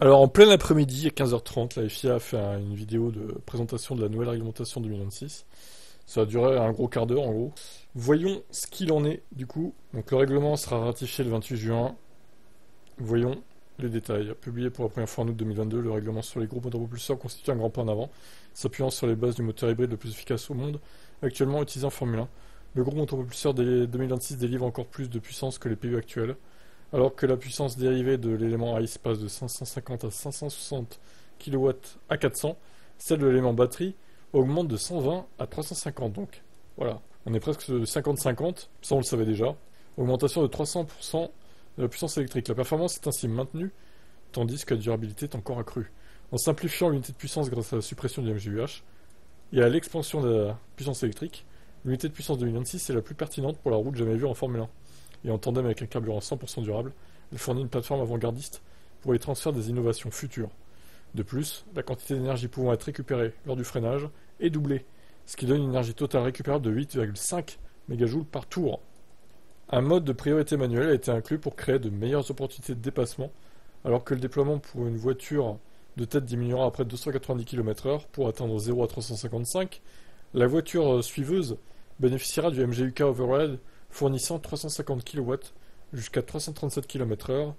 Alors en plein après-midi, à 15h30, la FIA a fait une vidéo de présentation de la nouvelle réglementation 2026. Ça a duré un gros quart d'heure en gros. Voyons ce qu'il en est du coup. Donc le règlement sera ratifié le 28 juin. Voyons les détails. Publié pour la première fois en août 2022, le règlement sur les groupes motopropulseurs constitue un grand pas en avant, s'appuyant sur les bases du moteur hybride le plus efficace au monde, actuellement utilisé en Formule 1. Le groupe motopropulseur 2026 délivre encore plus de puissance que les PU actuels, alors que la puissance dérivée de l'élément ICE passe de 550 à 560 kW à 400, celle de l'élément batterie augmente de 120 à 350 donc. Voilà, on est presque de 50-50, ça on le savait déjà. Augmentation de 300% de la puissance électrique. La performance est ainsi maintenue, tandis que la durabilité est encore accrue. En simplifiant l'unité de puissance grâce à la suppression du MGUH et à l'expansion de la puissance électrique, l'unité de puissance 2026 est la plus pertinente pour la route jamais vue en Formule 1. Et en tandem avec un carburant 100% durable, elle fournit une plateforme avant-gardiste pour les transferts des innovations futures. De plus, la quantité d'énergie pouvant être récupérée lors du freinage est doublée, ce qui donne une énergie totale récupérable de 8,5 MJ par tour. Un mode de priorité manuel a été inclus pour créer de meilleures opportunités de dépassement, alors que le déploiement pour une voiture de tête diminuera après 290 km/h pour atteindre 0 à 355. La voiture suiveuse bénéficiera du MGUK Override fournissant 350 kW jusqu'à 337 km/h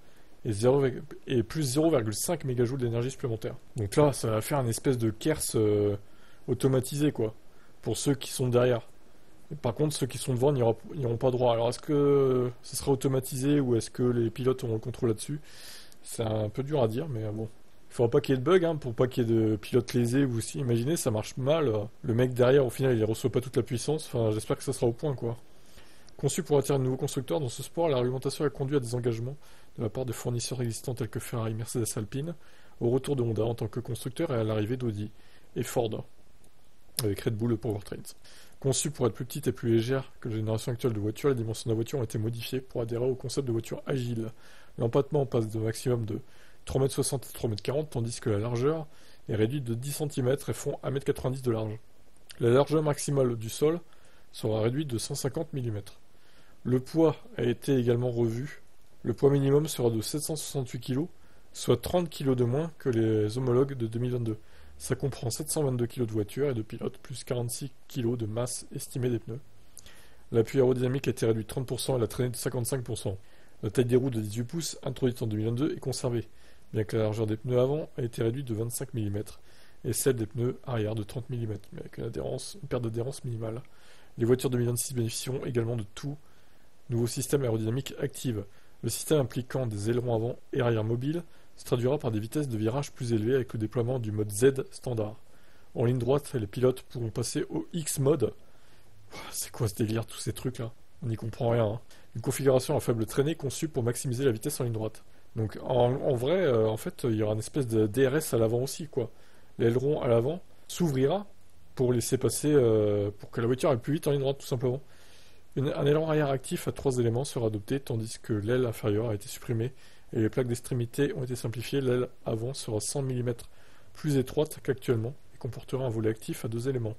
et plus 0,5 MJ d'énergie supplémentaire. Donc là, ça va faire une espèce de kers automatisé, quoi, pour ceux qui sont derrière. Et par contre, ceux qui sont devant n'iront pas droit. Alors, est-ce que ce sera automatisé ou est-ce que les pilotes auront le contrôle là-dessus? C'est un peu dur à dire, mais bon. Il faudra pas qu'il y ait de bug, hein, pour pas qu'il y ait de pilotes lésés ou aussi. Imaginez, ça marche mal. Le mec derrière, au final, il reçoit pas toute la puissance. Enfin, j'espère que ça sera au point, quoi. Conçu pour attirer de nouveaux constructeurs dans ce sport, la réglementation a conduit à des engagements de la part de fournisseurs existants tels que Ferrari, Mercedes, Alpine, au retour de Honda en tant que constructeur et à l'arrivée d'Audi et Ford, avec Red Bull Powertrains. Conçue pour être plus petite et plus légère que la génération actuelle de voitures, les dimensions de la voiture ont été modifiées pour adhérer au concept de voiture agile. L'empattement passe de maximum de 3,60 m à 3,40 m, tandis que la largeur est réduite de 10 cm et font 1,90 m de large. La largeur maximale du sol sera réduite de 150 mm. Le poids a été également revu. Le poids minimum sera de 768 kg, soit 30 kg de moins que les homologues de 2022. Ça comprend 722 kg de voiture et de pilote, plus 46 kg de masse estimée des pneus. L'appui aérodynamique a été réduit de 30% et la traînée de 55%. La taille des roues de 18 pouces, introduite en 2022, est conservée, bien que la largeur des pneus avant a été réduite de 25 mm et celle des pneus arrière de 30 mm, mais avec une perte d'adhérence minimale. Les voitures 2026 bénéficieront également de tout nouveau système aérodynamique active. Le système impliquant des ailerons avant et arrière mobiles se traduira par des vitesses de virage plus élevées avec le déploiement du mode Z standard. En ligne droite, les pilotes pourront passer au X mode. C'est quoi ce délire, tous ces trucs là? On n'y comprend rien, hein. Une configuration à faible traînée conçue pour maximiser la vitesse en ligne droite. Donc en vrai, en fait, il y aura une espèce de DRS à l'avant aussi, quoi. L'aileron à l'avant s'ouvrira pour laisser passer, pour que la voiture aille plus vite en ligne droite, tout simplement. Un aileron arrière actif à 3 éléments sera adopté, tandis que l'aile inférieure a été supprimée et les plaques d'extrémité ont été simplifiées. L'aile avant sera 100 mm plus étroite qu'actuellement et comportera un volet actif à 2 éléments.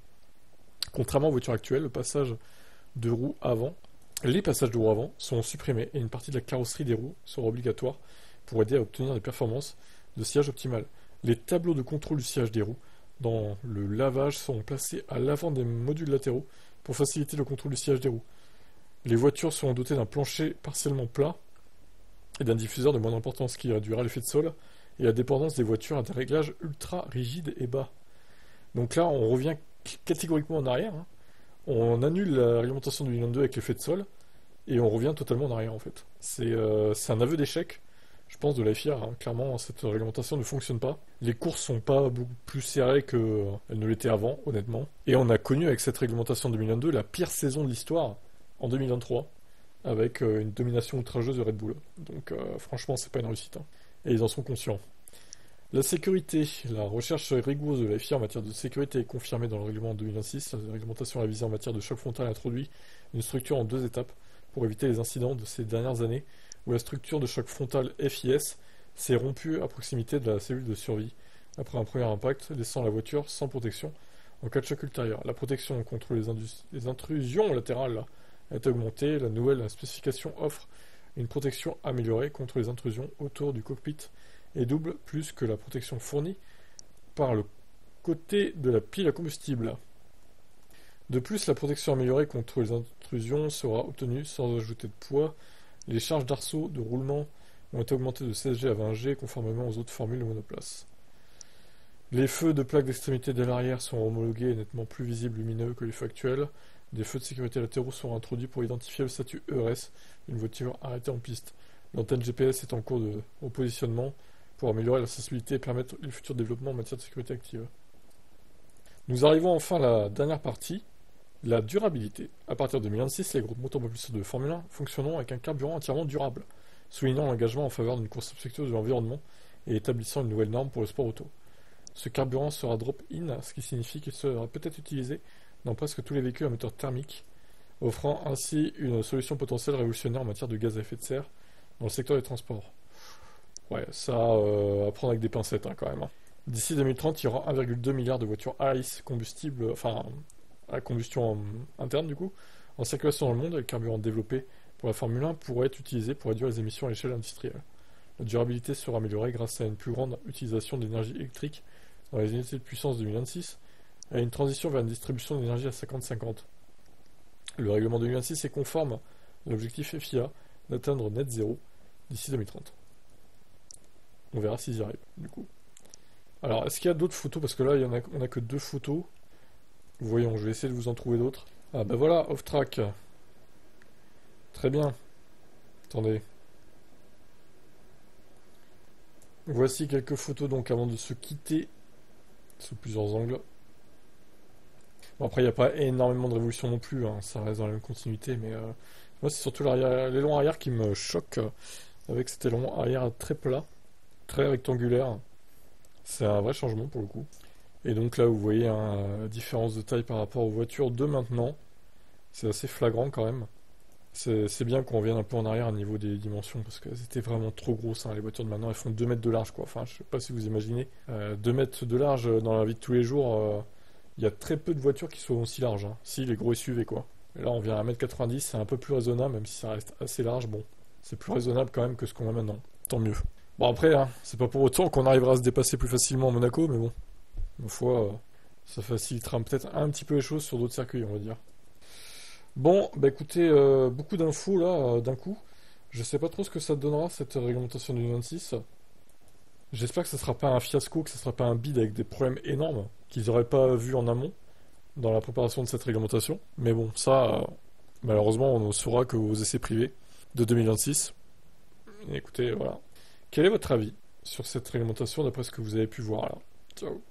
Contrairement aux voitures actuelles, les passages de roues avant seront supprimés et une partie de la carrosserie des roues sera obligatoire pour aider à obtenir des performances de sillage optimales. Les tableaux de contrôle du sillage des roues dans le lavage seront placés à l'avant des modules latéraux pour faciliter le contrôle du sillage des roues. Les voitures seront dotées d'un plancher partiellement plat et d'un diffuseur de moindre importance qui réduira l'effet de sol et la dépendance des voitures à des réglages ultra rigides et bas. Donc là, on revient catégoriquement en arrière, hein. On annule la réglementation de 2022 avec l'effet de sol et on revient totalement en arrière en fait. C'est un aveu d'échec, je pense, de la FIA, hein. Clairement, cette réglementation ne fonctionne pas. Les courses sont pas beaucoup plus serrées qu'elles ne l'étaient avant, honnêtement. Et on a connu avec cette réglementation de 2022 la pire saison de l'histoire en 2023, avec une domination outrageuse de Red Bull. Donc franchement, c'est pas une réussite, hein. Et ils en sont conscients. La sécurité. La recherche rigoureuse de la FIA en matière de sécurité est confirmée dans le règlement 2026. La réglementation révisée en matière de choc frontal introduit une structure en 2 étapes pour éviter les incidents de ces dernières années où la structure de choc frontal FIS s'est rompue à proximité de la cellule de survie après un premier impact, laissant la voiture sans protection en cas de choc ultérieur. La protection contre les intrusions latérales a été augmentée. La nouvelle spécification offre une protection améliorée contre les intrusions autour du cockpit et double plus que la protection fournie par le côté de la pile à combustible. De plus, la protection améliorée contre les intrusions sera obtenue sans ajouter de poids. Les charges d'arceau de roulement ont été augmentées de 16G à 20G conformément aux autres formules de monoplace. Les feux de plaque d'extrémité dès l'arrière sont homologués et nettement plus visibles lumineux que les feux actuels. Des feux de sécurité latéraux seront introduits pour identifier le statut ERS d'une voiture arrêtée en piste. L'antenne GPS est en cours de repositionnement pour améliorer la sensibilité et permettre le futur développement en matière de sécurité active. Nous arrivons enfin à la dernière partie, la durabilité. À partir de 2026, les groupes motomobilistes de Formule 1 fonctionneront avec un carburant entièrement durable, soulignant l'engagement en faveur d'une course respectueuse de l'environnement et établissant une nouvelle norme pour le sport auto. Ce carburant sera drop-in, ce qui signifie qu'il sera peut-être utilisé dans presque tous les véhicules à moteur thermique, offrant ainsi une solution potentielle révolutionnaire en matière de gaz à effet de serre dans le secteur des transports. Ouais, ça à prendre avec des pincettes quand même. D'ici 2030, il y aura 1,2 milliard de voitures ICE combustibles, enfin à combustion interne du coup, en circulation dans le monde. Le carburant développé pour la Formule 1 pourrait être utilisé pour réduire les émissions à l'échelle industrielle. La durabilité sera améliorée grâce à une plus grande utilisation d'énergie électrique dans les unités de puissance 2026 et à une transition vers une distribution d'énergie à 50-50. Le règlement 2026 est conforme à l'objectif FIA d'atteindre net zéro d'ici 2030. On verra s'ils y arrivent, du coup. Alors, est-ce qu'il y a d'autres photos? Parce que là, on n'a que 2 photos. Voyons, je vais essayer de vous en trouver d'autres. Ah bah voilà, off-track. Très bien. Attendez. Voici quelques photos donc avant de se quitter, sous plusieurs angles. Bon, après, il n'y a pas énormément de révolution non plus, hein, ça reste dans la même continuité, mais moi, c'est surtout l'élan arrière qui me choque, avec cet élan arrière très plat, très rectangulaire. C'est un vrai changement pour le coup. Et donc là, vous voyez la différence de taille par rapport aux voitures de maintenant. C'est assez flagrant quand même. C'est bien qu'on revienne un peu en arrière au niveau des dimensions, parce qu'elles étaient vraiment trop grosses, hein. Les voitures de maintenant, elles font 2 mètres de large, quoi. Enfin, je sais pas si vous imaginez. 2 mètres de large dans la vie de tous les jours, il y a très peu de voitures qui sont aussi larges, hein. Si, les gros SUV, quoi. Et là, on vient à 1m90, c'est un peu plus raisonnable, même si ça reste assez large. Bon, c'est plus raisonnable quand même que ce qu'on a maintenant. Tant mieux. Bon, après, hein, c'est pas pour autant qu'on arrivera à se dépasser plus facilement à Monaco, mais bon, une fois, ça facilitera peut-être un petit peu les choses sur d'autres circuits, on va dire. Bon, bah écoutez, beaucoup d'infos là, d'un coup. Je sais pas trop ce que ça donnera, cette réglementation du 26. J'espère que ça sera pas un fiasco, que ça sera pas un bide avec des problèmes énormes qu'ils auraient pas vu en amont dans la préparation de cette réglementation. Mais bon, ça, malheureusement, on ne saura que aux essais privés de 2026. Et écoutez, voilà. Quel est votre avis sur cette réglementation d'après ce que vous avez pu voir là? Ciao.